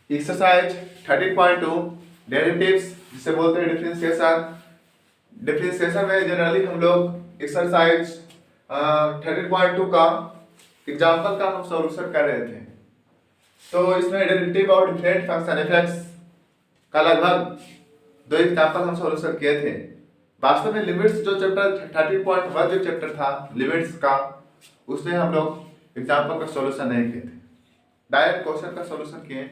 Exercise 13.2 derivatives जिसे बोलते हैं डिफरेंशिएशन। डिफरेंशिएशन में जनरली हम लोग एक्सरसाइज 13.2 का एग्जाम्पल का हम सॉल्यूशन कर रहे थे। तो इसमें डेरिवेटिव और डिफरेंट फंक्शन एफएक्स का लगभग 2 एग्जाम्पल हम सॉल्यूशन किए थे। वास्तव में लिमिट्स जो चैप्टर 13.1 जो चैप्टर था लिमिट्स का, उसमें हम लोग एग्जाम्पल का सॉल्यूशन नहीं किए थे, डायरेक्ट क्वेश्चन का सॉल्यूशन किए।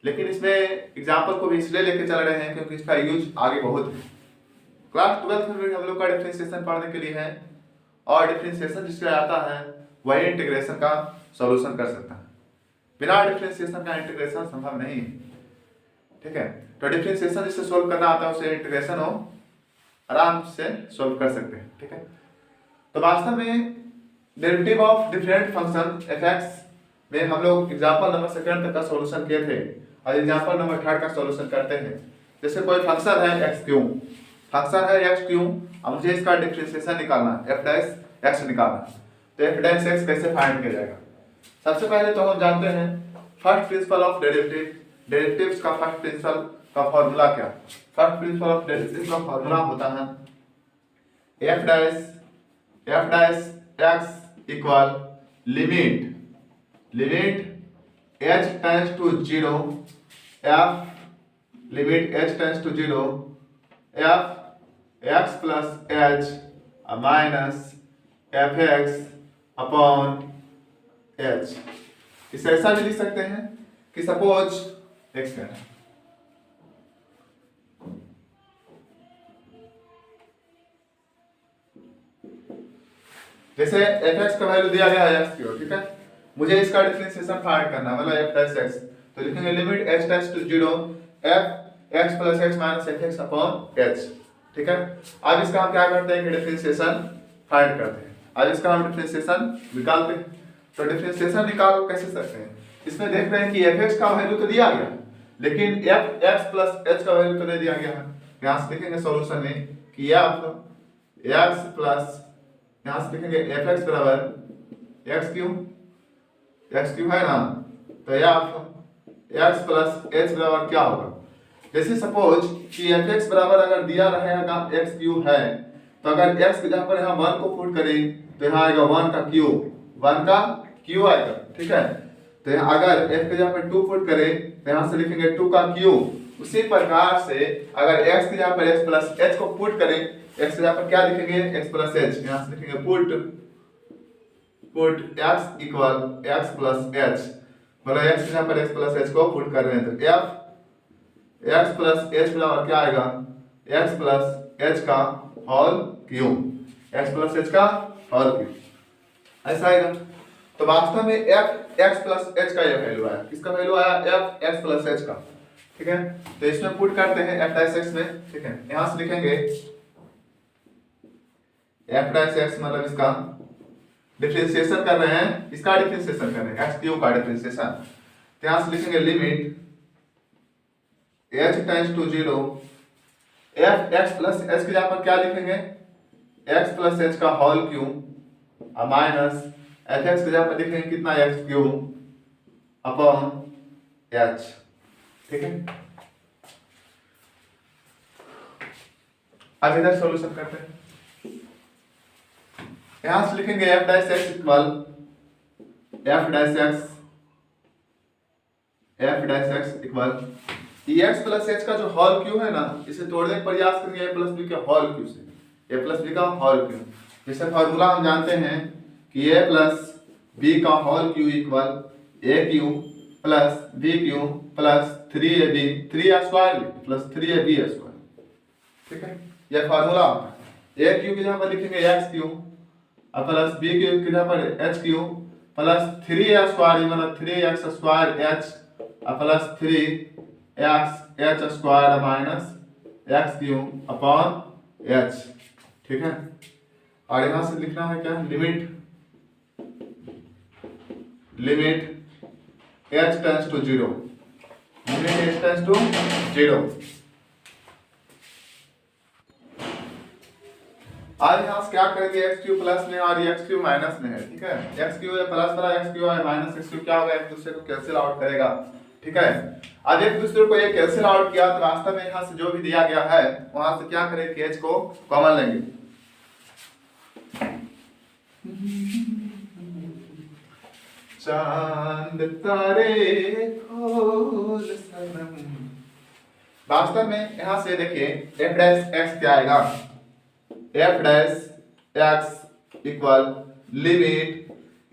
लेकिन इसमें एग्जाम्पल को भी इसलिए लेके चल रहे हैं क्योंकि इसका यूज आगे बहुत है। क्लास 12th में हम लोग का डिफरेंशिएशन पढ़ने के लिए है, और डिफरेंशिएशन जिसका आता है वही इंटीग्रेशन का सॉल्यूशन कर सकता है। बिना डिफरेंशिएशन का इंटीग्रेशन संभव नहीं है। ठीक है, तो डिफरेंशिएशन जिससे सोल्व करना आता है उसे इंटीग्रेशन हो आराम से सोल्व कर सकते हैं। ठीक है, तो वास्तव में derivative of different function FX में हम लोग एग्जांपल नंबर 2 तक का सॉल्यूशन किए थे, और एग्जांपल नंबर 3 का सॉल्यूशन करते हैं। जैसे कोई फंक्शन है एक्स क्यू, फंक्शन है एक्स क्यू, अब मुझे इसका डिफरेंशिएशन निकालना है, एफ डैश एक्स निकालना है। तो एफ डैश एक्स कैसे फाइंड किया जाएगा? सबसे पहले तो हम जानते हैं first principle of derivative, derivatives का फर्स्ट प्रिंसिपल का फॉर्मूला क्या? फर्स्ट प्रिंसिपल ऑफ डेरिवेटिव का फॉर्मूला होता है F dash x equal limit h tends to 0 f limit h tends to 0 f x plus h minus f x upon h। इसे ऐसा भी लिख सकते हैं कि सपोज x है, जैसे एफ एक्स का वैल्यू दिया गया है एक्स क्यू। ठीक है, मुझे इसका डिफरेंशिएशन फाइंड करना है, मतलब एफ डैश एक्स। तो लिखेंगे limit h tends to 0 f x plus x minus f x upon h। ठीक है, अब इसका हम क्या करते हैं कि डिफरेंशिएशन फाइंड करते हैं। अब इसका हम डिफरेंशिएशन निकालते हैं। तो डिफरेंशिएशन निकाल कैसे सकते हैं? इसमें देख रहे हैं कि एफ एक्स का वैल्यू तो दिया गया, लेकिन एफ एक्स प्लस h का वैल्यू तो नहीं दिया गया है। यहाँ से लिखेंगे सॉल्यूशन में कि एफ एक्स प्लस, यहाँ से लिखेंगे एफ एक्स बराबर एक्स क्यू है ना, तो एफ एक्स प्लस एच बराबर क्या होगा? जैसे सपोज कि एफ एक्स बराबर अगर दिया रहेगा एक्स क्यू है, तो अगर एक्स की जगह पर यहाँ 1 को पुट करें तो यहाँ आएगा 1 का क्यू आएगा। ठीक है, तो यहाँ अगर एफ की जगह पर 2 पुट करें तो यहाँ से लिखेंगे 2 का क्यू। उसी प्रकार से अगर एक्स की जगह पर एक्स प्लस एच को पुट करें, एक्स की जगह पर क्या लिखेंगे? X plus H. यहाँ से लिखेंगे put x equal x plus h, मतलब x यहाँ पर x प्लस h को पुट कर रहे हैं, तो f x प्लस h बराबर क्या आएगा? x प्लस h का whole cube, x plus h का होल क्यूब, ऐसा आएगा। तो वास्तव में f x प्लस h का ये वैल्यू आया, किसका वैल्यू आया? f x प्लस h का। ठीक है, तो इसमें पुट करते हैं f डैश x में। ठीक है, यहाँ से लिखेंगे f डैश x मतलब इसका डिफरेंशिएशन कर रहे हैं, इसका डिफरेंशिएशन कर रहे हैं, एक्स क्यू का डिफरेंशिएशन। तो यहां से लिखेंगे limit h tends to 0 f x plus h की जगह पर क्या लिखेंगे? x प्लस h का whole cube minus f x की जगह पर लिखेंगे कितना? x cube upon h। ठीक है, अब इधर सॉल्यूशन करते हैं। यहां से लिखेंगे f dash x equal f dash x equal x plus h का जो होल क्यू है ना, इसे तोड़ने का प्रयास करेंगे a प्लस b के होल क्यू से, a प्लस b का होल क्यू। जैसे फार्मूला हम जानते हैं कि a प्लस b का whole cube equal a cube plus b cube plus 3ab 3a square plus 3ab square. ठीक है, यह फार्मूला a क्यू की जगह पर लिखेंगे x Q plus b cube की जगह पर h cube plus 3a square मतलब 3x square h plus 3x h square minus x cube upon h। ठीक है, और यहाँ से लिखना है क्या? Limit h tends to 0, limit h tends to 0। आज यहाँ से क्या करेंगे? एक्स क्यू प्लस में और एक्स क्यू माइनस में है। ठीक है, एक्स क्यू है प्लस वाला एक्स क्यू है माइनस एक्स क्यू क्या होगा? एक दूसरे को कैंसिल आउट करेगा, ठीक है। अब एक दूसरे को ये कैंसिल आउट किया तो वास्तव में यहाँ से जो भी दिया गया है वहां से क्या करें कि h को कॉमन लेंगे। चांद तारे खोल सनम, वास्तव में यहां से देखिए f डैश x क्या आएगा, f dash x equal limit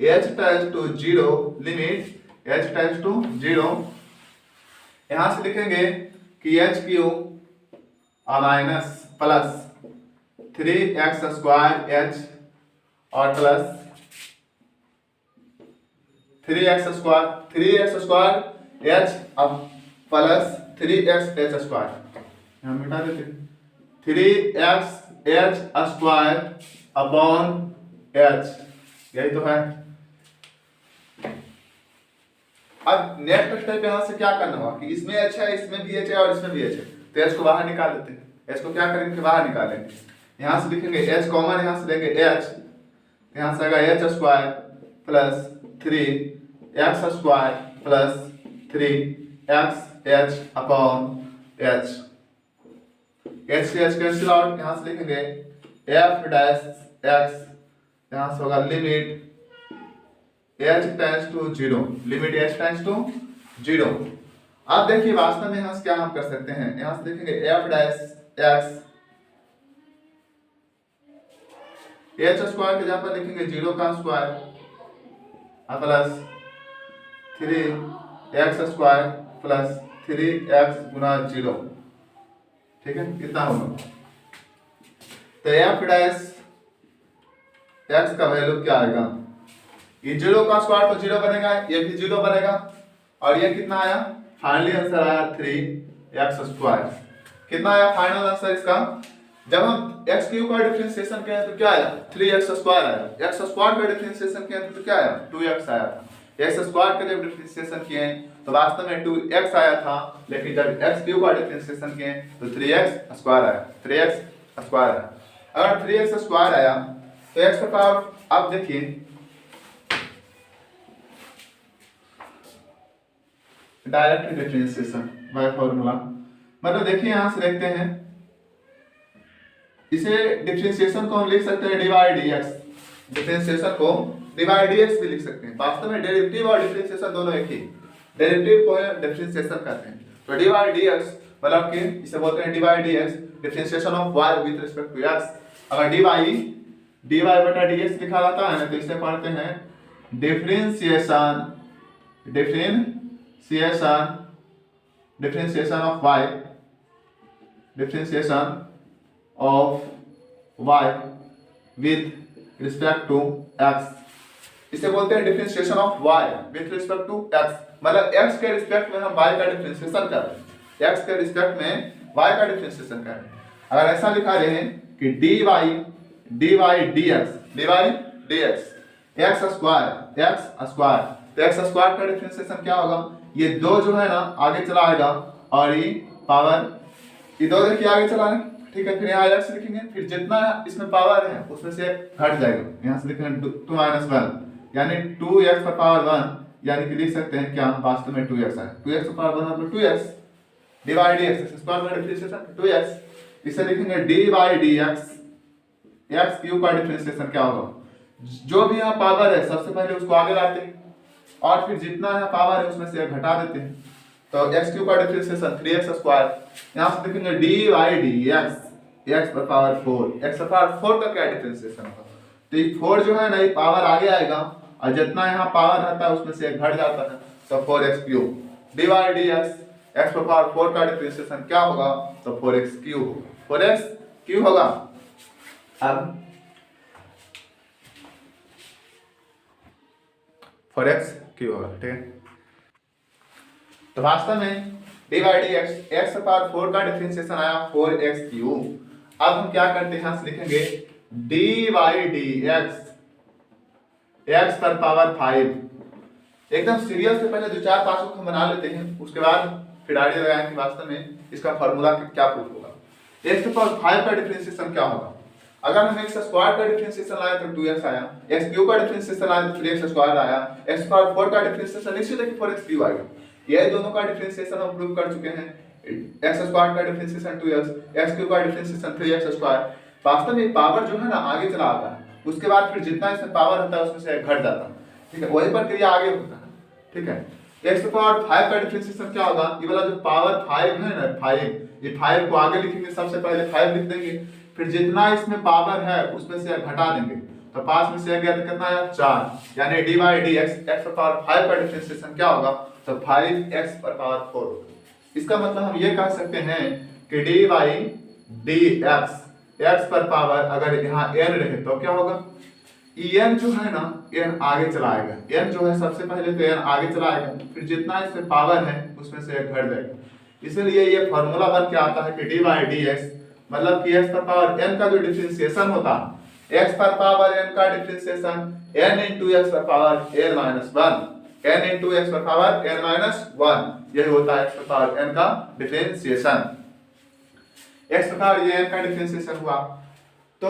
h tends to 0, limit h tends to 0, यहां से लिखेंगे कि h cube minus plus 3x square h और प्लस 3x स्क्वायर h अब प्लस 3x h स्क्वायर, यहाँ मिटा देते हैं 3x h square upon h, यही तो है। अब नेक्स्ट स्टेप यहाँ से क्या करना होगा कि इसमें h है, इसमें भी h है और इसमें भी h है, तो h को बाहर निकाल देते हैं। h को क्या करेंगे, बाहर निकालेंगे, यहाँ से लिखेंगे h कॉमन, यहाँ से लेंगे h, यहाँ से आएगा h square plus 3x square plus 3x h upon h, h से h कैंसिल आउट, यहाँ से लिखेंगे f डैश x, यहाँ से होगा limit h tends to 0, limit h tends to 0। अब देखिए वास्तव में यहाँ से क्या हम कर सकते हैं, यहाँ से देखेंगे f dash x, h square के जगह पर लिखेंगे 0 का square plus 3x square plus 3x गुना 0, ठीक है, कितना होगा, तो f डैश x का वैल्यू क्या आएगा, ये 0 का स्क्वायर तो 0 बनेगा, ये भी 0 बनेगा, और ये कितना आया, फाइनली आंसर आया 3x स्क्वायर। कितना आया फाइनल आंसर इसका, जब हम x क्यूब का डिफरेंशिएशन किया तो क्या आया, 3x स्क्वायर आया, x स्क्वायर का डिफरेंशिएशन किया तो क्या आया, 2x आया था। x स्क्वायर का जब डिफरेंशिएशन किए तो वास्तव में 2x आया था, लेकिन जब x क्यूब का डिफरेंशिएशन किए तो 3x स्क्वायर आया, 3x स्क्वायर आया। अगर 3x स्क्वायर आया तो x का पावर, आप देखिए डायरेक्ट डिफरेंशिएशन बाय फॉर्मूला, मतलब देखिए यहां से देखते हैं, इसे डिफरेंशिएशन को हम लिख सकते हैं dy dx, डिफरेंशिएशन को dy dx भी लिख सकते हैं। वास्तव में डेरिवेटिव और डिफरेंशिएशन दोनों एक ही, डेरिवेटिव को डिफरेंशिएशन कहते हैं। तो dy dx मतलब कि इसे बोलते हैं dy dx, differentiation of y with respect to x। अगर dy बटा dx लिखा जाता है ना, तो इसे पढ़ते हैं differentiation of y, differentiation of y with respect to x, इसे बोलते हैं differentiation of y with respect to x, मतलब x के रिस्पेक्ट में हम y का डिफरेंशिएशन कर रहे हैं, x के रिस्पेक्ट में y का डिफरेंशिएशन कर रहे हैं। अगर ऐसा लिखा रहे हैं कि dy dx x स्क्वायर, तो x स्क्वायर का डिफरेंशिएशन क्या होगा, ये दो जो है ना आगे चला आएगा और ये पावर, ये दो देखिए आगे चला है, ठीक है, फिर यहाँ x लिखेंगे, फिर जितना इसमें पावर है उसमें से घट जाएगा, यहाँ से लिखेंगे 2 - 1 यानी 2x पर पावर 1, यानी कि लिख सकते हैं क्या, वास्तव में 2x है, 2x पर पावर 1 मतलब 2x डिवाइड dx स्क्वायर का डिफरेंशिएशन 2x, इसे लिखेंगे dy dx, x क्यूब का डिफरेंशिएशन क्या होगा, जो भी यहाँ पावर है सबसे पहले उसको आगे लाते हैं और फिर जितना यहाँ पावर है उसमें से घटा देते हैं, तो x क्यूब का डिफरेंशिएशन 3x स्क्वायर, यहाँ से लिखेंगे dy dx x पर पावर 4, x पर पावर 4 का क्या डिफरेंशिएशन होगा, तो ये 4 जो है ना ये पावर आगे आएगा और जितना यहाँ पावर रहता है उसमें से घट जाता है, तो 4x cube dy dx x पर पावर 4 का डिफरेंशिएशन क्या होगा, तो 4x क्यूब, 4x क्यूब होगा। अब 4x क्यूब होगा, ठीक है, तो वास्तव में dy dx x पर पावर 4 का डिफरेंशिएशन आया 4x क्यूब। अब हम क्या करते हैं, यहाँ से लिखेंगे dy dx x पर पावर 5, एकदम सीरियल से पहले 2-4 पासों को हम बना लेते हैं, उसके बाद फिर आइडिया लगाएंगे वास्तव में इसका फॉर्मूला क्या प्रूफ होगा। x पर पावर 5 का डिफरेंशिएशन क्या होगा, अगर हम x स्क्वायर का डिफरेंशिएशन लाए तो 2x आया, x क्यूब का डिफरेंशिएशन लाए तो 3x स्क्वायर आया, x पावर 4 का डिफरेंशिएशन निश्चित है कि 4x क्यूब आएगा, ये दोनों का डिफरेंशिएशन हम प्रूव कर चुके हैं। एक्स स्क्वायर का डिफरेंशिएशन 2x, एक्स क्यूब का डिफरेंशिएशन 3x स्क्वायर। वास्तव में पावर जो है ना आगे चला आता है, उसके बाद फिर जितना इसमें पावर होता है उसमें से घट जाता है, ठीक है, वही प्रक्रिया आगे होता है, ठीक है। एक्स पावर 5 का डिफरेंशिएशन क्या होगा, ये वाला जो पावर 5 है ना 5, ये 5 को आगे लिखेंगे, सबसे पहले 5 लिख देंगे, फिर जितना इसमें पावर है उसमें से घटा देंगे, तो 5 में से गया तो कितना आया 4, यानी D by D x, x power 5 का डिफरेंशिएशन क्या होगा, तो 5x पर पावर 4 होगा। इसका मतलब हम ये कह सकते हैं कि D by D x, x पर पावर अगर यहाँ n रहे तो क्या होगा, n जो है ना n आगे चलाएगा, n जो है सबसे पहले तो n आगे चलाएगा, फिर जितना इसमें पावर है उसमें से घट जाएगा। इसलिए ये फॉर्मूला बन के आता है कि डी बाई डी एक्स, मतलब कि x पर पावर n का जो डिफरेंशिएशन होता है, x पर पावर n का डिफरेंशिएशन n इंटू एक्स पर power n minus 1, n into x पर पावर n माइनस 1, यही होता है x पर पावर n का डिफरेंशिएशन। x पर पावर ये n का डिफरेंशिएशन हुआ, तो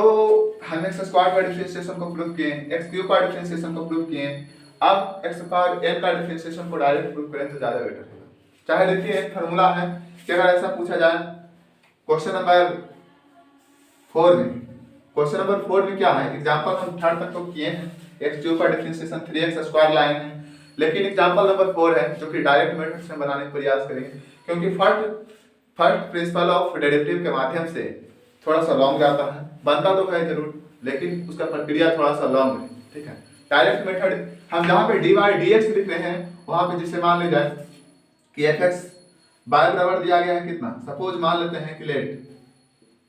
हम एक्स स्क्वायर का डिफरेंशिएशन को प्रूव किए, एक्स क्यूब का डिफरेंशिएशन को प्रूव किए। अब एक्स पावर n का डिफरेंशिएशन को डायरेक्ट प्रूव करें तो ज्यादा बेटर होगा। चाहे देखिए एक फार्मूला है कि अगर ऐसा पूछा जाए क्वेश्चन नंबर 4 में, क्वेश्चन नंबर 4 में क्या है, एग्जांपल हम थर्ड तक तो किए हैं, एक्स क्यूब का डिफरेंशिएशन 3x स्क्वायर लाए हैं, लेकिन एग्जांपल नंबर 4 है जो कि डायरेक्ट मेथड से बनाने का प्रयास करेंगे, क्योंकि फर्स्ट प्रिंसिपल ऑफ डेरिवेटिव के माध्यम से थोड़ा सा लॉन्ग जाता है, बनता तो है जरूर लेकिन उसका प्रक्रिया थोड़ा सा लॉन्ग है, ठीक है। डायरेक्ट मेथड हम जहाँ पे डी बाई डी एक्स लिख रहे हैं वहां पे जैसे मान ले जाए कि एफ एक्स बाय बराबर दिया गया है कितना, सपोज मान लेते हैं कि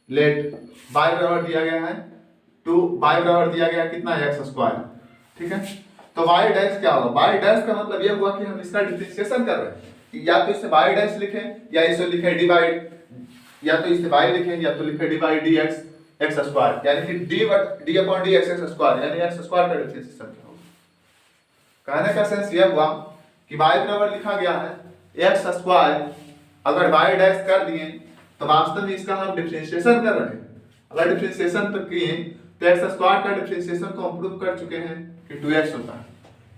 लेट बाय बराबर दिया गया है 2, बाय बराबर दिया गया है कितना एक्स स्क्वायर, ठीक है। तो बाय डैश क्या होगा, बाय डैश का मतलब ये हुआ कि हम इसका डिफरेंशिएशन कर रहे हैं, या तो इसे बाय डैश लिखें या इसे लिखें डी बाई, या तो इसे बाय लिखें या तो लिखें D by D x x square, यानी कि D upon D x x square, यानी एक्स स्क्वायर का डिफरेंशिएशन क्या होगा। कहने का सेंस यह हुआ कि बाय बराबर लिखा गया है एक्स स्क्वायर, अगर बाय डैश कर दिए तो वास्तव में इसका हम डिफरेंशिएशन कर रहे हैं, अगर डिफरेंशिएशन तो किए तो एक्स स्क्वायर का डिफरेंशिएशन को हम प्रूव कर चुके हैं कि 2x होता है,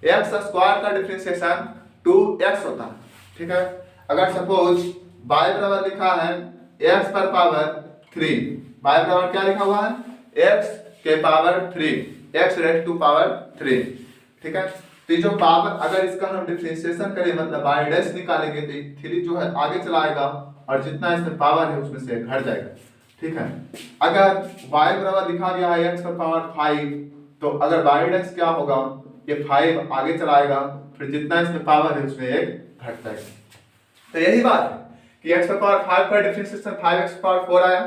एक्स स्क्वायर का डिफरेंशिएशन 2x होता है, ठीक है। अगर सपोज बाय बराबर लिखा है x पर पावर 3, बाय बराबर क्या लिखा हुआ है x के power 3, x raise to power 3, ठीक है। तो ये जो पावर अगर इसका हम डिफरेंशिएशन करें मतलब बाय डैश निकालेंगे तो 3 जो है आगे चलाएगा और जितना इसमें पावर है उसमें से घट जाएगा, ठीक है। अगर y बराबर लिखा गया है x पर पावर 5, तो अगर बाय डैश क्या होगा, ये 5 आगे चलाएगा फिर जितना इसमें पावर है उसमें एक घट जाएगा। तो यही बात है कि x पावर 5 का डिफरेंशिएशन 5x पावर 4 आया,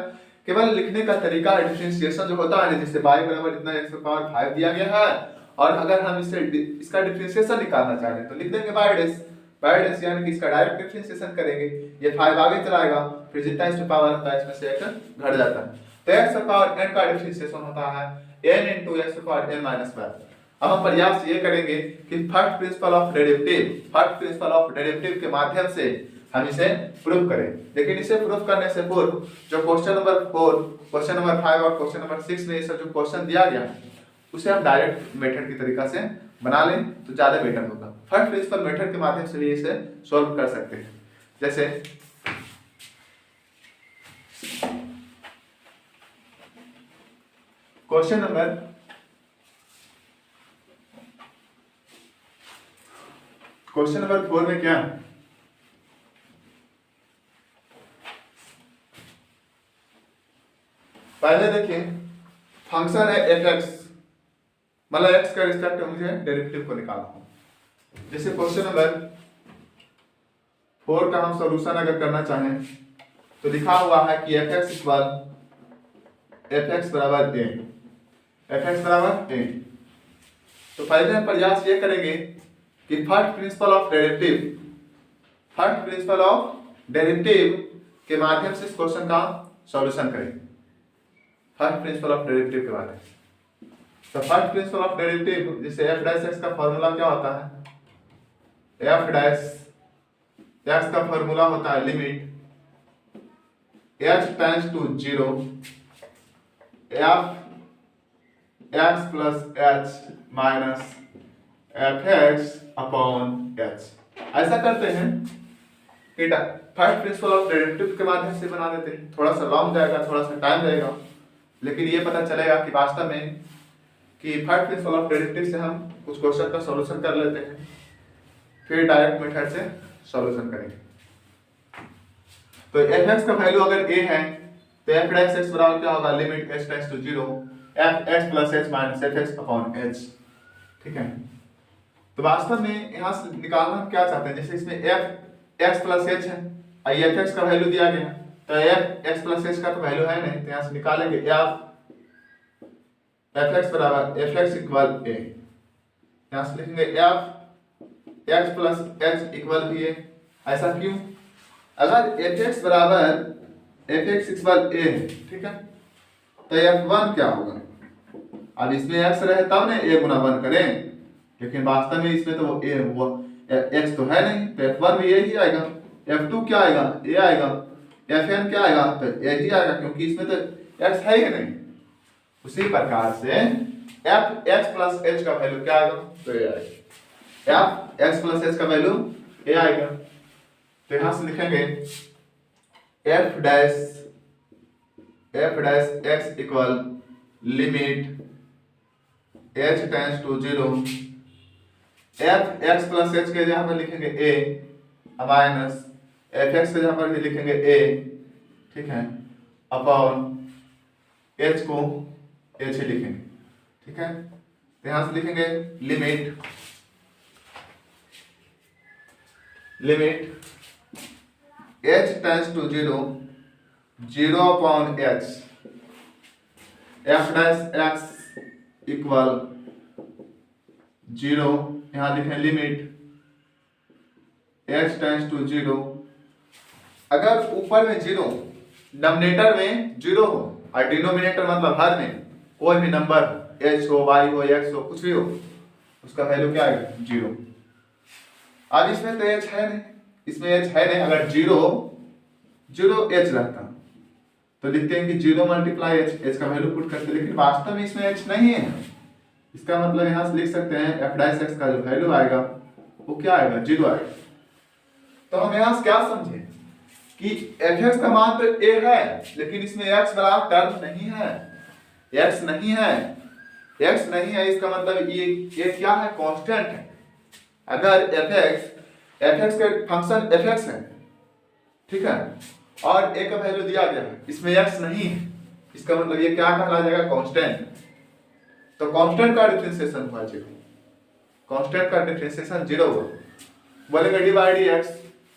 केवल लिखने का तरीका डिफरेंशिएशन जो होता है जैसे y बराबर इतना x पावर 5 दिया गया है, और अगर हम इसका डिफरेंशिएशन निकालना चाह रहे हैं तो लिख देंगे बाय डैश, यानी कि इसका डायरेक्ट डिफरेंशिएशन करेंगे, ये 5 आगे चलाएगा फिर जितना इसमें पावर होता है इसमें से एक घट जाता है, तो x पावर n का डिफरेंशिएशन होता है n into x power n minus 1। अब हम प्रयास ये करेंगे कि फर्स्ट प्रिंसिपल ऑफ डेरिवेटिव के माध्यम से हम इसे प्रूव करें, लेकिन इसे प्रूव करने से पूर्व जो क्वेश्चन नंबर 4, क्वेश्चन नंबर 5 और क्वेश्चन नंबर 6 में ये सब जो क्वेश्चन दिया गया है उसे हम डायरेक्ट मेथड की तरीका से बना लें तो ज्यादा बेटर होगा। फर्स्ट प्रिंसिपल मेथड के माध्यम से भी इसे सॉल्व कर सकते हैं। जैसे क्वेश्चन नंबर 4 में क्या है, पहले देखिए फंक्शन है fx, मतलब x का रिस्पेक्ट में मुझे डेरिवेटिव को निकालना है। जैसे क्वेश्चन नंबर 4 का हम सॉल्यूशन अगर करना चाहें तो लिखा हुआ है कि fx बराबर a, तो पहले हम प्रयास ये करेंगे कि फर्स्ट प्रिंसिपल ऑफ डेरिवेटिव के माध्यम से इस क्वेश्चन का सॉल्यूशन करें। फर्स्ट प्रिंसिपल ऑफ डेरिवेटिव के बारे में, तो फर्स्ट प्रिंसिपल ऑफ डेरिवेटिव जैसे f डैश x का फॉर्मूला क्या होता है, f डैश x का फॉर्मूला होता है limit h tends to 0 f x plus h minus fx upon h, ऐसा करते हैं कि फर्स्ट प्रिंसिपल ऑफ डेरिवेटिव के माध्यम से बना देते हैं। थोड़ा सा लॉन्ग जाएगा, थोड़ा सा टाइम लगेगा, लेकिन ये पता चलेगा कि वास्तव में कि फर्स्ट प्रिंसिपल ऑफ डेरिवेटिव से हम कुछ क्वेश्चन का सॉल्यूशन कर लेते हैं, फिर डायरेक्ट मेथड से सॉल्यूशन करेंगे। तो एफ एक्स का वैल्यू अगर ए है तो एफ डैश एक्स बराबर क्या होगा, limit h tends to 0 f x plus h minus f x upon h. ठीक है, तो वास्तव में यहाँ से निकालना हम क्या चाहते हैं, जैसे इसमें एफ एक्स प्लस एच है, एफ एक्स का वैल्यू दिया गया है, तो एफ एक्स प्लस एच का तो वैल्यू है नहीं, तो यहाँ से निकालेंगे एफ एक्स बराबर एफ एक्स इक्वल ए, यहाँ से लिखेंगे F x plus H equal भी ए। ऐसा क्यों, अगर एफ एक्स बराबर एफ एक्स इक्वल ए है, ठीक है, तो एफ वन क्या होगा, अब इसमें एक्स रहे तब ने ए गुना वन करें, लेकिन वास्तव में इसमें तो ए वो एक्स तो है नहीं, तो एफ वन भी ए ही आएगा, एफ टू क्या आएगा, ए आएगा, एफ एन क्या आएगा, तो ए ही आएगा, क्योंकि इसमें तो एक्स है ही नहीं। उसी प्रकार से एफ एक्स प्लस एच का वैल्यू क्या आएगा, तो ए आएगा, एफ एक्स प्लस एच का वैल्यू ए आएगा। तो यहां से लिखेंगे f dash x equal limit h tends to 0 f x plus h के जहां पर लिखेंगे ए माइनस एफ एक्स के जहां पर भी लिखेंगे ए, ठीक है, अपॉन एच को एच ही लिखेंगे। ठीक है, तो यहां से लिखेंगे limit h tends to 0 upon h f dash x equal 0, यहां लिखें लिमिट एच टेंड्स टू 0। अगर ऊपर में 0, डिनोमिनेटर में 0 हो और डिनोमिनेटर मतलब हर में कोई भी नंबर h हो, y हो, x हो, कुछ भी हो, उसका वैल्यू क्या आएगा, 0। अब इसमें तो h है नहीं, इसमें h है नहीं, अगर 0 h रहता तो लिखते हैं कि 0 मल्टीप्लाई h का वैल्यू पुट करते, लेकिन वास्तव में इसमें h नहीं है। इसका मतलब यहां से लिख सकते हैं f डैश x का जो वैल्यू आएगा वो क्या आएगा, 0 आएगा। तो हम यहां से क्या समझे कि f x का मान तो a है, लेकिन इसमें x बराबर टर्म नहीं है, x नहीं है, इसका मतलब ये क्या है, कांस्टेंट है। अगर f x का फंक्शन f x है, ठीक है, और a का वैल्यू दिया गया है, इसमें x नहीं है, इसका मतलब ये क्या कहला जाएगा, कांस्टेंट। तो कांस्टेंट का डिफरेंशिएशन हुआ 0, कांस्टेंट का डिफरेंशिएशन 0 हुआ। बोलेंगे डी बाई डी एक्स,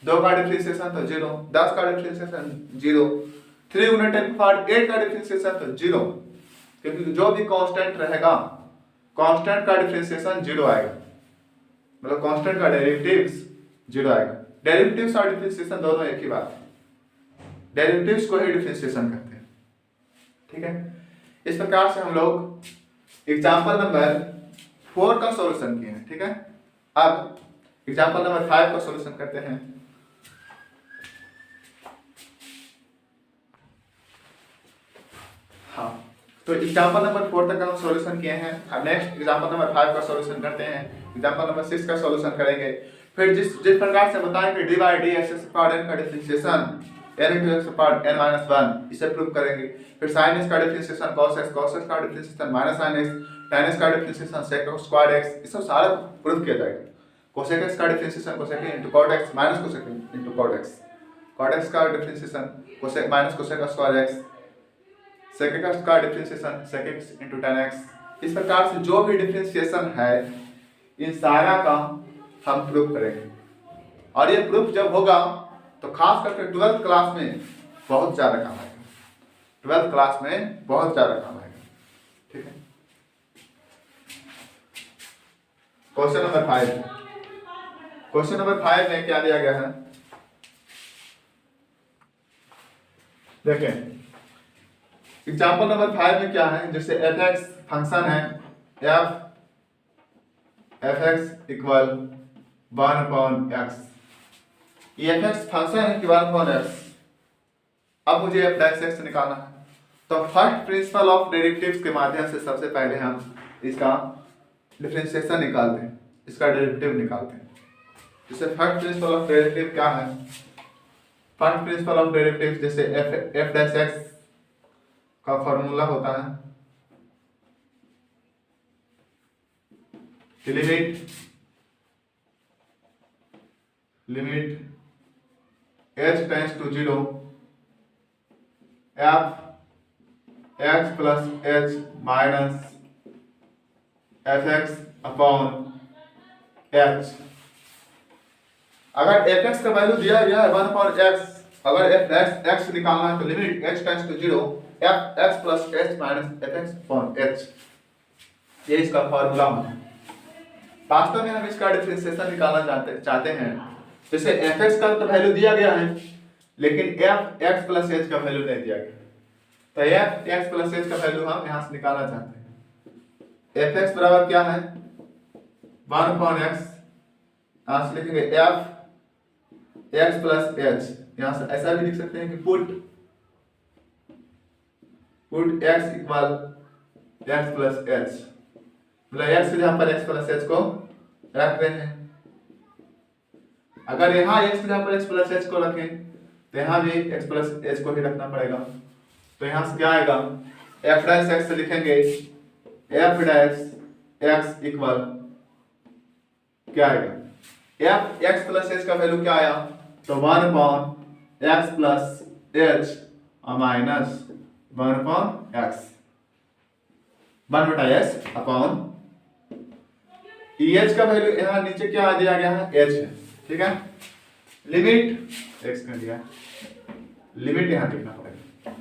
2 का डिफरेंशिएशन तो 0, 10 का डिफरेंशिएशन 0, 3 गुना 10 पावर 8 का डिफरेंशिएशन तो 0, क्योंकि जो भी कांस्टेंट रहेगा कांस्टेंट का डिफरेंशिएशन 0 आएगा, मतलब कांस्टेंट का डेरिवेटिव्स 0 आएगा। डेरिवेटिव्स और डिफरेंशिएशन दोनों एक ही बात है, डेरिवेटिव्स को ही डिफरेंशिएशन कहते हैं। ठीक है, इस प्रकार से हम लोग एग्जांपल नंबर 4 का सॉल्यूशन किए हैं। ठीक है, अब एग्जांपल नंबर 5 का सॉल्यूशन करते हैं। हाँ, तो एग्जांपल नंबर 4 तक हम सॉल्यूशन किए हैं। अब नेक्स्ट एग्जांपल नंबर 5 का सॉल्यूशन करते हैं। एग्जांपल नंबर 6 का सॉल्यूशन करेंगे। फिर जिस प्रकार से बताएंगे D by D x power n का differentiation n into x power n minus 1, इसे प्रूव करेंगे। फिर sin x का डिफरेंशिएशन cos x का differentiation minus sin x, tan x का डिफरेंशिएशन sec स्क्वायर x, ये सब सारा प्रूव किया जाएगा। cosec x का differentiation cosec into cot x minus cosec into cot x, cot x का differentiation cosec minus cosec square x, sec x का differentiation sec x into tan x। इस प्रकार से जो भी डिफरेंशिएशन है इन सारा का हम प्रूव करेंगे, और ये प्रूफ जब होगा तो खास करके 12th क्लास में बहुत ज्यादा काम आएगा, 12th क्लास में बहुत ज्यादा काम आएगा। ठीक है, क्वेश्चन नंबर 5, क्वेश्चन नंबर 5 में क्या दिया गया है, देखें एग्जांपल नंबर 5 में क्या है, जैसे f(x) फंक्शन है, f(x) इक्वल 1/x, ये f(x) फंक्शन है कि 1/x। अब मुझे f(x) निकालना है, तो फर्स्ट प्रिंसिपल ऑफ डेरिवेटिव्स के माध्यम से सबसे पहले हम इसका डिफरेंशिएशन निकालते हैं, इसका डेरिवेटिव निकालते हैं। जैसे फर्स्ट प्रिंसिपल ऑफ डेरिवेटिव क्या है? फर्स्ट प्रिंसिपल ऑफ डेरिवेटिव जैसे एफ डैश एक्स का फॉर्मूला होता है limit h tends to 0 f x plus h minus f x upon h। अगर एफ एक्स का वैल्यू दिया गया है 1 अपॉन x, अगर एफ एक्स निकालना है तो limit h tends to 0 f x plus h minus f x upon h, ये इसका फॉर्मूला होता है। वास्तव में हम इसका डिफरेंशिएशन निकालना चाहते हैं। जैसे एफ एक्स का तो वैल्यू दिया गया है, लेकिन एफ एक्स प्लस एच का वैल्यू नहीं दिया गया, तो एफ एक्स प्लस एच का वैल्यू हम यहाँ से निकालना चाहते हैं। एफ एक्स बराबर क्या है? 1 अपॉन एक्स, यहाँ से लिखेंगे एफ एक्स प्लस एच। यहाँ से ऐसा भी लिख सकते हैं कि put x equal x plus H, मतलब एक्स जहाँ पर एक्स प्लस एच को रख रहे हैं। अगर यहाँ एक्स जहाँ पर एक्स प्लस एच को रखें तो यहाँ भी एक्स प्लस एच को ही रखना पड़ेगा। तो यहाँ से क्या आएगा? एफ डैश एक्स से लिखेंगे एफ डैश एक्स इक्वल क्या आएगा? एफ एक्स प्लस एच का वैल्यू क्या आया? तो 1 अपॉन एक्स प्लस एच और माइनस 1 अपॉन एक्स, 1 बटा एच अपॉन एच का वैल्यू यहाँ नीचे क्या दिया गया है? एच है, ठीक है। लिमिट एक्स कर दिया, लिमिट यहाँ लिखना पड़ेगा।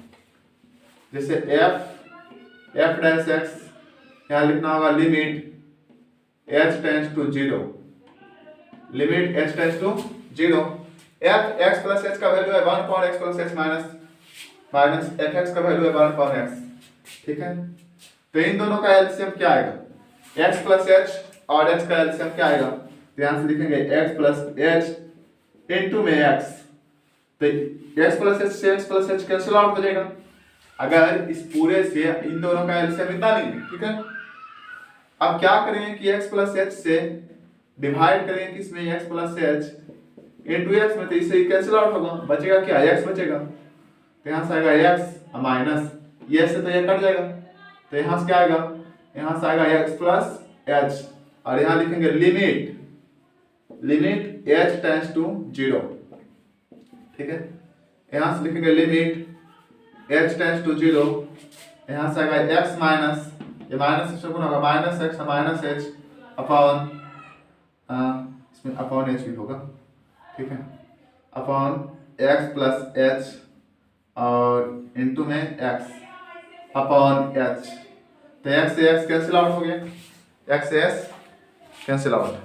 जैसे एफ डैश एक्स यहाँ लिखना होगा limit h tends to 0, limit h tends to 0। F x plus h का वैल्यू है 1 अपॉन x plus h minus f x का वैल्यू है 1 अपॉन एक्स, ठीक है। तो इन दोनों का एलसीएम क्या आएगा? एक्स प्लस एच और एक्स का एलसीएम क्या आएगा? ध्यान से लिखेंगे एक्स प्लस एच इंटू में एक्स, तो एक्स प्लस एच से x plus H cancel out हो जाएगा। अगर इस पूरे से इन दोनों का एलसीएम इतना नहीं है, ठीक है। अब क्या करेंगे कि एक्स प्लस एच से डिवाइड करेंगे किसमें? X plus H into x में, तो इससे कैंसिल आउट होगा, बचेगा क्या? एक्स बचेगा। तो यहाँ से आएगा एक्स माइनस ये से तो ये कट जाएगा, तो यहाँ से क्या आएगा? यहाँ से आएगा एक्स प्लस एच और यहाँ लिखेंगे लिमिट एच टेंड्स टू 0, ठीक है। यहाँ से लिखेंगे लिमिट एच टेंड्स टू 0, यहाँ से आएगा एक्स माइनस, ये माइनस से गुना होगा minus x minus H upon, इसमें अपॉन एच भी होगा, ठीक है, अपॉन एक्स प्लस एच और इनटू में एक्स अपॉन एच। तो एक्स से एक्स कैंसिल आउट हो गया, एक्स से एक्स कैंसिल आउट।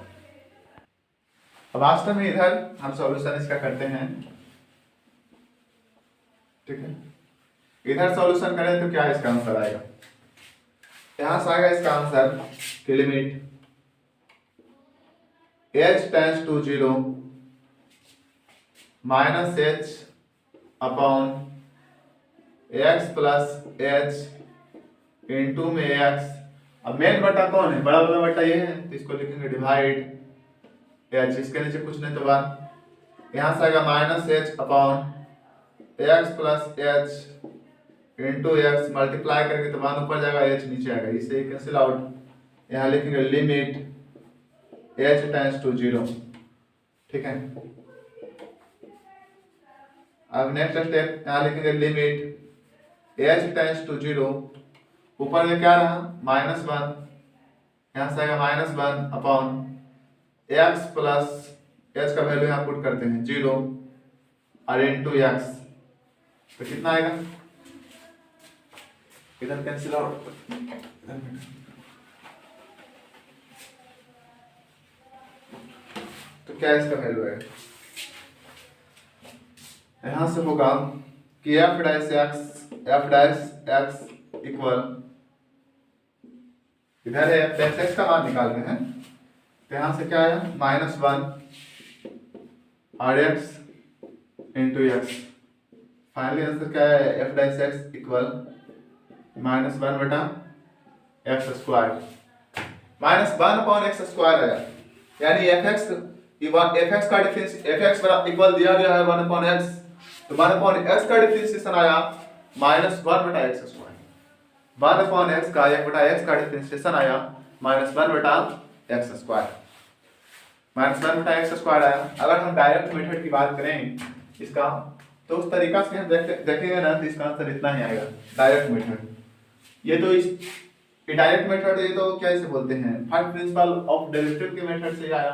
अब वास्तव में इधर हम सॉल्यूशन इसका करते हैं, ठीक है। इधर सॉल्यूशन करें तो क्या इसका आंसर आएगा? यहां से आएगा इसका आंसर कि limit h tends to 0 minus h upon x plus h into में x। अब मेन बटा कौन है? बड़ा वाला बटा ये है, तो इसको लिखेंगे डिवाइड h, इसके नीचे कुछ नहीं तो 1। यहाँ से आएगा minus h upon x plus h into x, multiply करके तो 1 ऊपर जाएगा h नीचे आएगा, इसे कैंसिल आउट। यहाँ लिखेंगे लिमिट h टेंड्स टू 0, ठीक है। अब नेक्स्ट स्टेप यहाँ लिखेंगे लिमिट h टेंड्स टू 0, ऊपर में क्या रहा? -1, यहाँ से आएगा -1 अपॉन x प्लस h का वैल्यू यहाँ पुट करते हैं 0 और इंटू एक्स, तो कितना आएगा? इधर कैंसिल आउट, तो क्या इसका वैल्यू है? यहां से होगा कि एफ डैश एक्स इक्वल, इधर है एफ डैश एक्स का मान निकालते हैं, तो यहां से क्या आया? -1 और x into x. Finally answer क्या है? एफ डैश एक्स इक्वल -1 बटा एक्स स्क्वायर, -1 अपॉन एक्स स्क्वायर आया, यानी एफ एक्स एफ एक्स का डिफरेंस एफ एक्स इक्वल दिया गया है 1/x, तो 1/x का डिफरेंशिएशन आया -1/x²। 1/x का 1/x का डिफरेंशिएशन आया -1/x², -1/x² आया। अगर हम डायरेक्ट मेथड की बात करें इसका, तो उस तरीका से हम देखेंगे ना, तो इसका आंसर इतना ही आएगा, डायरेक्ट मेथड। ये तो डायरेक्ट मेथड, ये तो क्या इसे बोलते हैं, फर्स्ट प्रिंसिपल ऑफ डेरिवेटिव के मेथड से आया।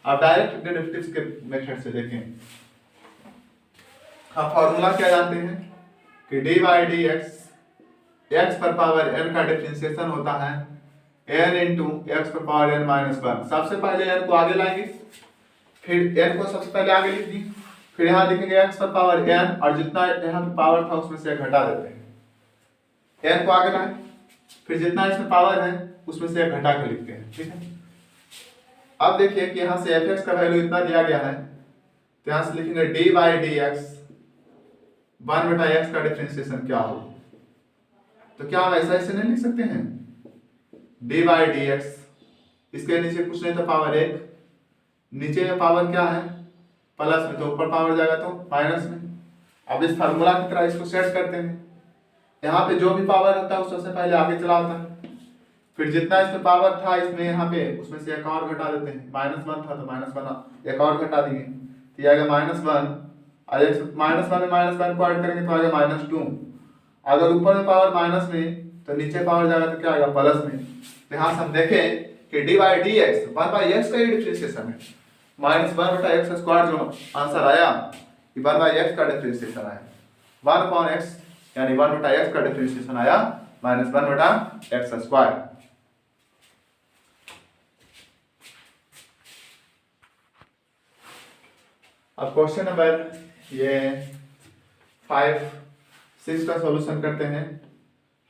अब डायरेक्ट डेरिवेटिव्स के मेथड से देखें, हम फॉर्मूला क्या जानते हैं कि dy dx x पर पावर n का डिफरेंशिएशन होता है n इंटू x पर पावर n माइनस 1। सबसे पहले n को आगे लाएंगे, फिर n को सबसे पहले आगे लिख दी, फिर यहाँ लिखेंगे x पर पावर n, और जितना यहाँ पे पावर था उसमें से घटा देते हैं। n को आगे लाए, फिर जितना इसमें पावर है उसमें से घटा के लिखते हैं, ठीक है। अब देखिए कि यहाँ से f(x) का वैल्यू इतना दिया गया है, तो यहाँ से लिखेंगे dy dx 1/x का डिफरेंशिएशन क्या हो। तो क्या हम ऐसे नहीं लिख सकते हैं, dy dx, इसके नीचे कुछ नहीं तो पावर 1, नीचे में पावर क्या है प्लस में, तो ऊपर पावर जाएगा तो माइनस में। अब इस फार्मूला की तरह इसको सेट करते हैं, यहाँ पे जो भी पावर होता है उसको सबसे पहले आगे चला होता है, फिर जितना इसमें पावर था इसमें यहाँ पे उसमें से एक और घटा देते हैं। -1 था तो -1 एक और घटा दिए, तो ये आएगा -1, और -1 में -1 को ऐड करेंगे तो आएगा -2। अगर ऊपर में पावर माइनस में तो नीचे पावर जाएगा तो क्या आएगा प्लस में। तो यहाँ से हम देखें कि dy dx 1/x का ही डिफरेंशिएशन है, -1/x² जो आंसर आया ये 1/x का डिफरेंशिएशन आया, 1/x यानी 1/x का डिफरेंशिएशन आया -1/x²। अब क्वेश्चन नंबर ये 5-6 का सॉल्यूशन करते हैं।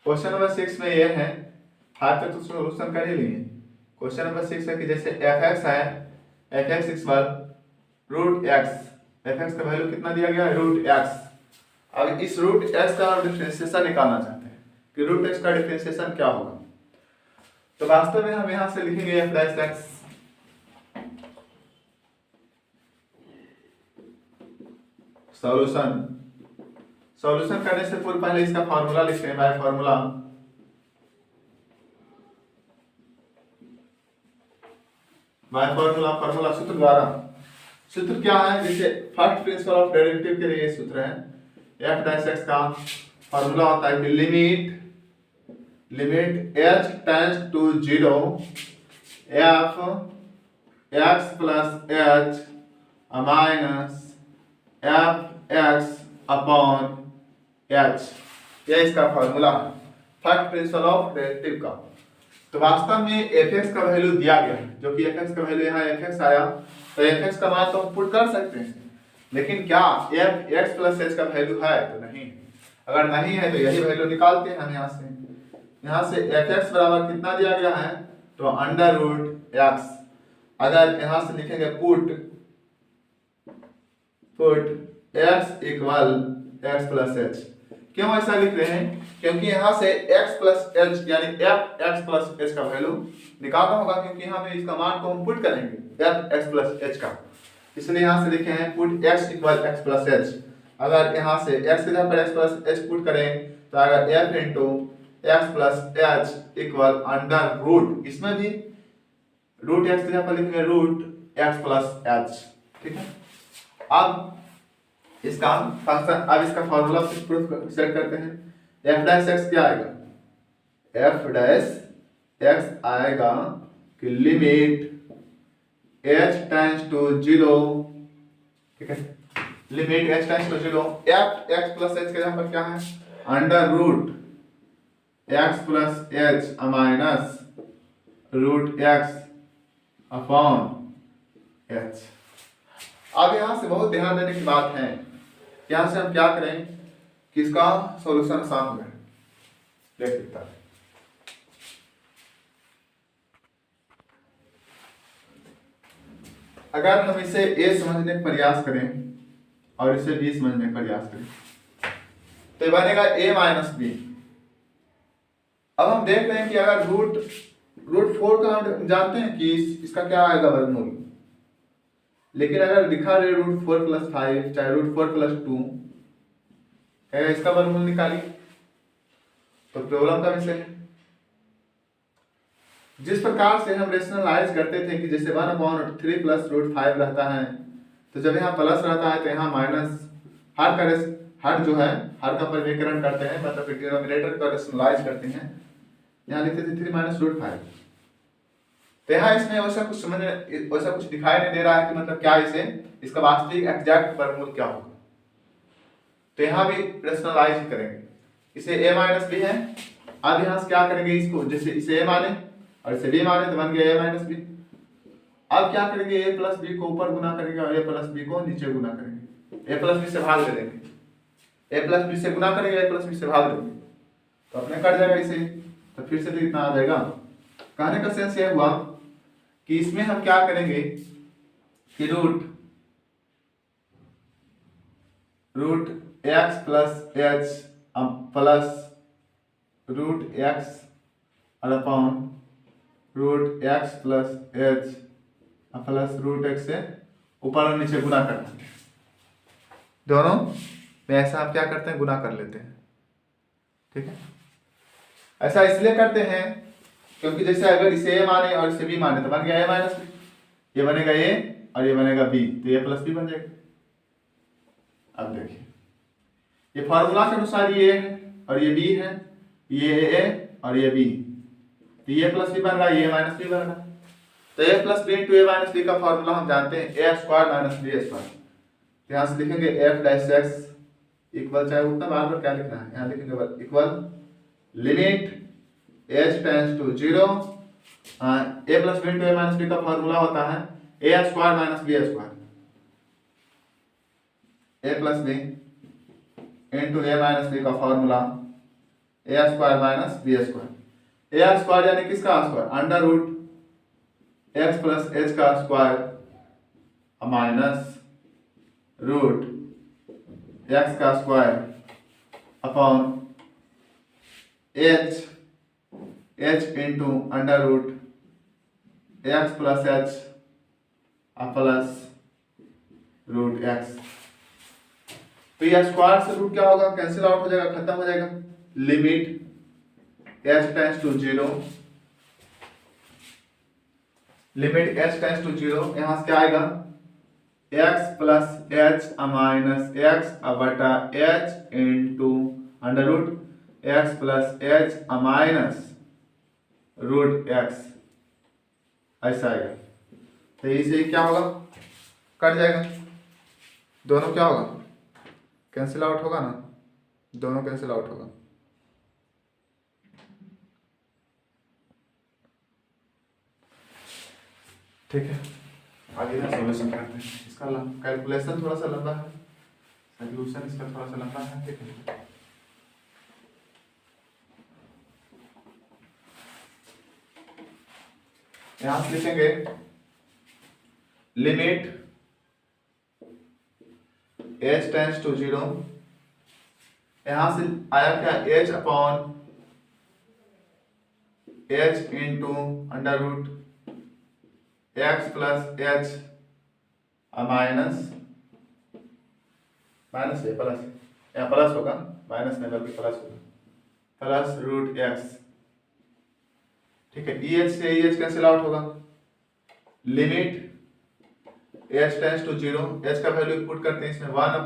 क्वेश्चन नंबर 6 में ये है, 5 तक तो सॉल्यूशन कर ही लिए। क्वेश्चन नंबर 6 है कि जैसे f(x) है, f(x) इक्वल √x, f(x) का वैल्यू कितना दिया गया है √x। अब इस √x का डिफरेंशिएशन निकालना चाहते हैं कि √x का डिफरेंशिएशन क्या होगा। तो वास्तव में हम यहाँ से लिखेंगे f(x) सॉल्यूशन करने से पूर्व पहले इसका फार्मूला लिखते हैं, बाय फार्मूला फार्मूला सूत्र द्वारा। सूत्र क्या है, जैसे फर्स्ट प्रिंसिपल ऑफ डेरिवेटिव के लिए सूत्र है, f(x) का फार्मूला होता है कि limit h tends to 0 f x plus h minus f(x) upon h। यह इसका फार्मूला है फर्स्ट प्रिंसिपल ऑफ डेरिवेटिव का। तो वास्तव में f(x) का वैल्यू दिया गया है, जो कि f(x) का वैल्यू यहाँ f(x) आया, तो f(x) का मान तो हम पुट कर सकते हैं, लेकिन क्या f(x) प्लस h का वैल्यू है तो नहीं। अगर नहीं है तो यही वैल्यू निकालते हैं हम यहाँ से f(x) बराबर कितना दिया गया है, तो √x। अगर यहाँ से लिखेंगे put x equal x plus h। क्यों ऐसा लिख रहे हैं, क्योंकि यहाँ से x प्लस h यानी f(x) प्लस h का वैल्यू निकालना होगा, क्योंकि यहाँ पे इसका मान को हम पुट करेंगे f(x) प्लस h का, इसलिए यहाँ से लिखे हैं put x equal x plus h। अगर यहाँ से x की जगह पर x प्लस h पुट करें तो आएगा f into x plus h equal √, इसमें भी √x की जगह पर लिखेंगे √x प्लस h, ठीक है। अब इसका फंक्शन, अब इसका फार्मूला से प्रूफ सेट करते हैं। f(x) क्या आएगा, f(x) आएगा कि लिमिट h टेंड्स टू 0, ठीक है, limit h tends to 0 f(x) plus h के जगह पर क्या है √x plus h minus √x upon h। अब यहाँ से बहुत ध्यान देने की बात है, यहाँ से हम क्या करें कि इसका सॉल्यूशन आसान हो जाए, देख सकता है। अगर हम इसे a समझने का प्रयास करें और इसे b समझने का प्रयास करें तो ये बनेगा a माइनस b। अब हम देख रहे हैं कि अगर √4 का हम जानते हैं कि इसका क्या आएगा वर्गमूल, लेकिन अगर लिखा रहे √4+5 चाहे √4+2 है, इसका वर्गमूल निकालिए, तो प्रॉब्लम का विषय है। जिस प्रकार से हम रेशनलाइज करते थे कि जैसे 1/3 + √5 रहता है, तो जब यहाँ प्लस रहता है तो यहाँ माइनस, हर जो है हर का परिवर्तन करते हैं, मतलब कि डिनोमिनेटर को रेशनलाइज करते हैं। यहाँ लिखते थे 3 - √5, तो यहाँ इसमें वैसा कुछ दिखाई नहीं दे रहा है कि मतलब क्या इसका वास्तविक एग्जैक्ट वर्गमूल क्या होगा। तो यहाँ भी रेशनलाइज करेंगे, इसे a - b है। अब यहाँ से क्या करेंगे, इसको जैसे इसे a माने और इसे b माने तो बन गया a - b। अब क्या करेंगे, a + b को ऊपर गुना करेंगे और a + b को नीचे गुना करेंगे। a + b से भाग दे देंगे, a + b से गुना करेंगे, a + b से भाग देंगे, तो अपने कट जाएगा इसे। तो फिर से तो इतना आ जाएगा। कहने का सेंस यह हुआ कि इसमें हम क्या करेंगे कि root x + h plus √x और upon √x + h plus √x से ऊपर और नीचे गुना करना है। दोनों में ऐसा हम क्या करते हैं, गुना कर लेते हैं। ठीक है, ऐसा इसलिए करते हैं क्योंकि जैसे अगर इसे a माने और इसे b माने तो बन गया a - b, ये बनेगा a और ये बनेगा b, तो a + b बन जाएगा। अब देखिए, ये फॉर्मूला के अनुसार ये है और ये b है, ये a और ये b, तो ये + b बन रहा है, ये - b बन रहा है। तो a + b × a - b का फॉर्मूला हम जानते हैं, a² - b²। यहाँ से लिखेंगे f' इक्वल, चाहे उतना बार बार क्या लिखना है, यहाँ लिखेंगे equal limit h tends to 0, a + b × a - b का फॉर्मूला होता है a² - b², a + b × a - b का फॉर्मूला a² - b²। a² यानी किसका स्क्वायर, √x + h का स्क्वायर माइनस √x का square upon h × √x + h plus √x। तो यह स्क्वायर से रूट क्या होगा, कैंसिल आउट हो जाएगा, खत्म हो जाएगा। Limit h tends to 0, limit h tends to 0, यहाँ से क्या आएगा, x + h माइनस x बटा h into √x + h minus √x, ऐसा आएगा। तो इसे क्या होगा, कट जाएगा, दोनों क्या होगा, कैंसिल आउट होगा ना, दोनों कैंसिल आउट होगा। ठीक है, आगे हम सॉल्यूशन करते हैं। इसका कैलकुलेशन थोड़ा सा लंबा है, सॉल्यूशन इसका थोड़ा सा लंबा है। ठीक है, यहां से लिखेंगे लिमिट h टेंड्स टू 0, यहां से आया क्या, h upon h into √x + h minus है, प्लस, यहाँ प्लस होगा, माइनस नहीं बल्कि प्लस होगा, प्लस √x। ठीक है, EH से EH कैंसिल आउट होगा। Limit h tends to 0, h का वैल्यू पुट करते हैं इसमें 1,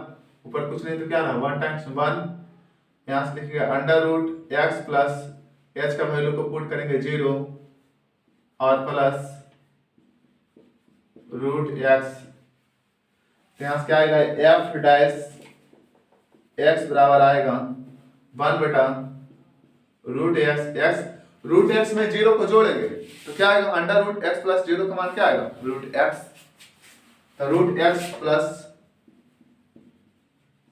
ऊपर कुछ नहीं तो क्या ना 1 × 1, यहाँ से लिखिएगा √x + h का वैल्यू को पुट करेंगे 0 और प्लस √x। यहाँ से क्या आएगा, f' बराबर आएगा 1 बटा √x। √x में 0 को जोड़ेंगे तो क्या आएगा, √x + 0 का मान क्या आएगा, √x। तो √x +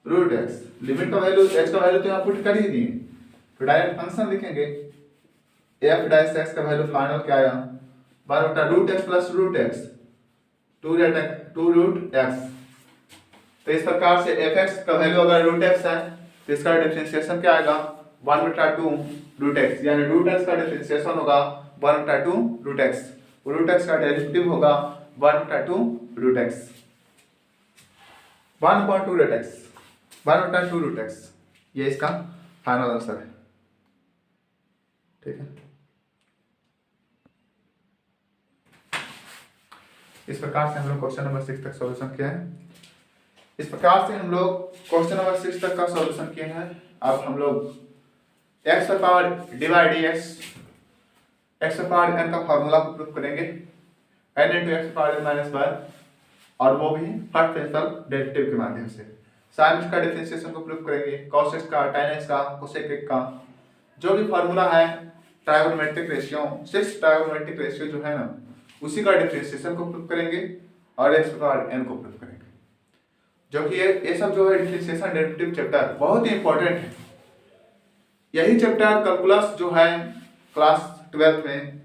√x, लिमिट का वैल्यू, h का वैल्यू तो यहाँ पुट कर ही दिए, तो डायरेक्ट फंक्शन लिखेंगे, f' का वैल्यू फाइनल क्या आया, 1 बटा √x + √x, 2√x। तो इस प्रकार से fx का वैल्यू अगर √x है तो इसका डिफरेंशिएशन क्या आएगा, 1 बटा 2√x, यानी √x का डिफरेंशिएशन होगा 1 बटा 2√x, √x का डेरिवेटिव होगा 1 बटा 2√x। 1/2 root x, 1/2 root x, ये इसका फाइनल आंसर है। ठीक है, इस प्रकार से हम लोग क्वेश्चन नंबर 6 तक सॉल्यूशन किया है। इस प्रकार से हम लोग क्वेश्चन नंबर 6 तक का सॉल्यूशन किए हैं। अब हम लोग x पर पावर dy dx, x पर पावर n का फॉर्मूला को प्रूव करेंगे, n into x power n minus 1, और वो भी फर्स्ट प्रिंसिपल डेरिवेटिव के माध्यम से। साइन का डिफरेंशिएशन को प्रूव करेंगे, cos x का, tan x का, cosec x का, जो भी फॉर्मूला है ट्राइगोनोमेट्रिक रेशियो, 6 ट्राइगोनोमेट्रिक रेशियो जो है ना, उसी का डिफरेंशिएशन को प्रूव करेंगे और x पावर n को प्रूव करेंगे। जो कि ये सब जो है डिफरेंशिएशन डेरिवेटिव चैप्टर बहुत ही इंपॉर्टेंट है। यही चैप्टर कैलकुलस जो है क्लास 12 में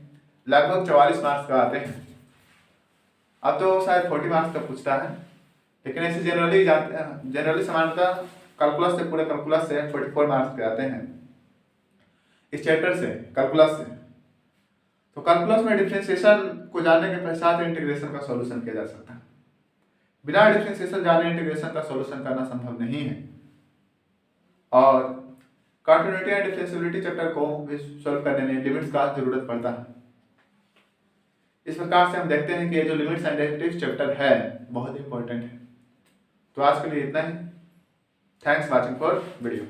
लगभग 44 मार्क्स का आते हैं। अब तो शायद 40 मार्क्स का पूछता है, लेकिन ऐसे जनरली सामान्यतः कैलकुलस से, पूरे कैलकुलस से 44 मार्क्स के आते हैं इस चैप्टर से, कैलकुलस से। तो कैलकुलस में डिफरेंशिएशन को जानने के पश्चात इंटीग्रेशन का सॉल्यूशन किया जा सकता है। बिना डिफरेंशिएशन जाने इंटीग्रेशन का सॉल्यूशन करना संभव नहीं है। और कंटिन्यूटी एंड डिफरेंशिएबिलिटी चैप्टर को भी सॉल्व करने में लिमिट्स का जरूरत पड़ता है। इस प्रकार से हम देखते हैं कि ये जो लिमिट्स एंड डेरिवेटिव्स चैप्टर है बहुत इंपॉर्टेंट है। तो आज के लिए इतना ही। Thanks watching for video.